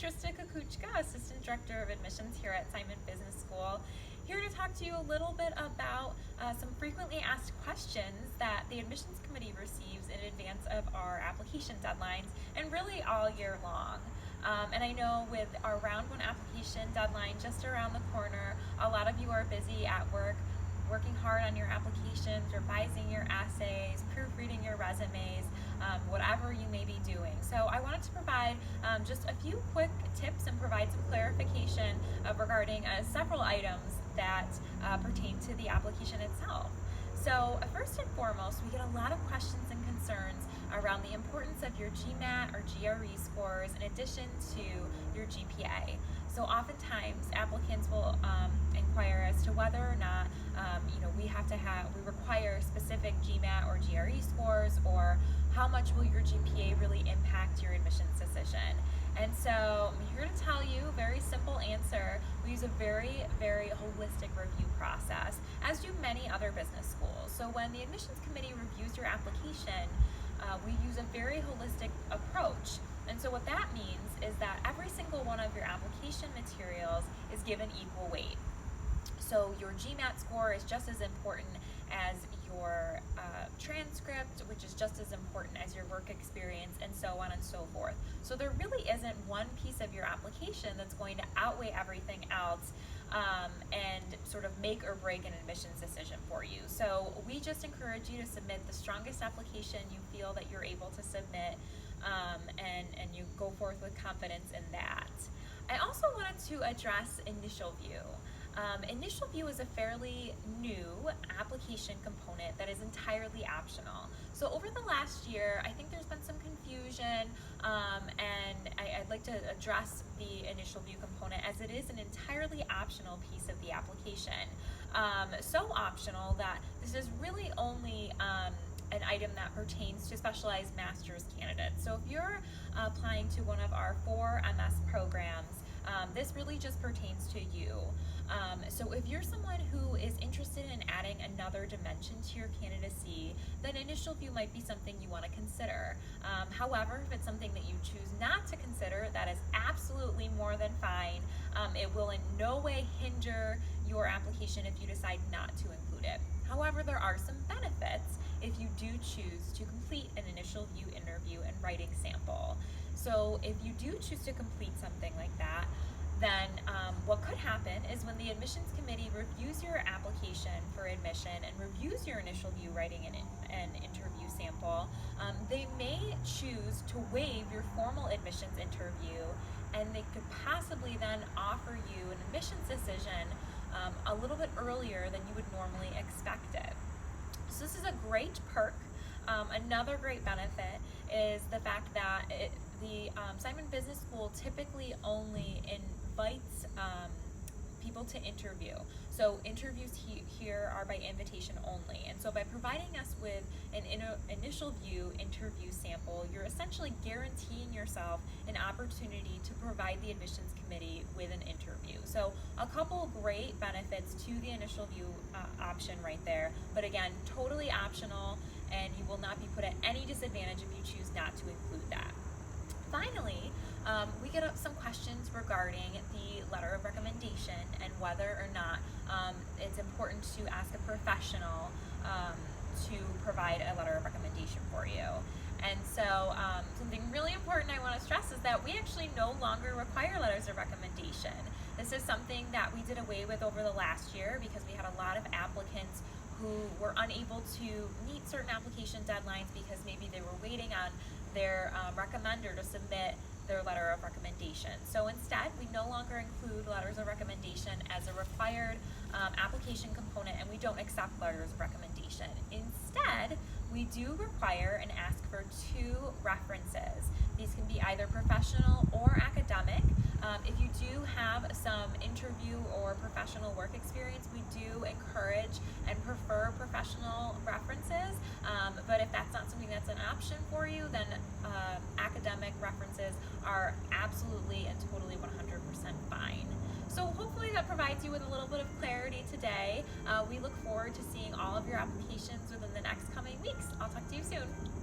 Trista Kukucka, Assistant Director of Admissions here at Simon Business School, here to talk to you a little bit about some frequently asked questions that the admissions committee receives in advance of our application deadlines and really all year long. And I know with our round one application deadline just around the corner, a lot of you are busy at work, working hard on your applications, revising your essays, proofreading your resumes, whatever you may be doing. So I wanted to provide just a few quick tips and provide some clarification regarding several items that pertain to the application itself. So first and foremost, we get a lot of questions and concerns around the importance of your GMAT or GRE scores in addition to your GPA. So oftentimes applicants will inquire as to whether or not we require specific GMAT or GRE scores, or how much will your GPA really impact your admissions decision. And so I'm here to tell you a very simple answer. We use a very, very holistic review process, as do many other business schools. So when the admissions committee reviews your application, we use a very holistic approach. And so what that means is that every single one of your application materials is given equal weight. So your GMAT score is just as important as your transcript, which is just as important as your work experience, and so on and so forth. So there really isn't one piece of your application that's going to outweigh everything else and sort of make or break an admissions decision for you. So we just encourage you to submit the strongest application you feel that you're able to submit, and you go forth with confidence in that. I also wanted to address initial view. Initial view is a fairly new application component that is entirely optional. So over the last year, I think there's been some confusion, and I'd like to address the initial view component, as it is an entirely optional piece of the application. So optional that this is really only an item that pertains to specialized master's candidates. So if you're applying to one of our 4 MS programs, this really just pertains to you. So if you're someone who is interested in adding another dimension to your candidacy, then initial view might be something you want to consider. However, if it's something that you choose not to consider, that is absolutely more than fine. It will in no way hinder your application if you decide not to include it. However, there are some benefits if you do choose to complete an initial view interview and writing sample. So if you do choose to complete something like that, then what could happen is when the admissions committee reviews your application for admission and reviews your initial view writing and interview sample, they may choose to waive your formal admissions interview, and they could possibly then offer you an admissions decision a little bit earlier than you would normally expect it. So this is a great perk. Another great benefit is the fact that the Simon Business School typically only invites people to interview. So interviews here are by invitation only. And so by providing us with an initial view interview sample, you're essentially guaranteeing yourself an opportunity to provide the admissions committee with an interview. So a couple great benefits to the initial view option right there. But again, totally optional, and you will not be put at any disadvantage if you choose not to include that. Finally, we get some questions regarding the letter of recommendation and whether or not it's important to ask a professional to provide a letter of recommendation for you. And so something really important I want to stress is that we actually no longer require letters of recommendation. This is something that we did away with over the last year because we had a lot of applicants who were unable to meet certain application deadlines because maybe they were waiting on their recommender to submit their letter of recommendation. So instead, we no longer include letters of recommendation as a required application component, and we don't accept letters of recommendation. Instead, we do require and ask for 2 references. These can be either professional or academic. If you do have some interview or professional work experience, we do encourage and prefer professional references, but if that's not something that's an option for you, then academic references are absolutely and totally 100% fine. So hopefully that provides you with a little bit of clarity today. We look forward to seeing all of your applications within the next coming weeks. I'll talk to you soon.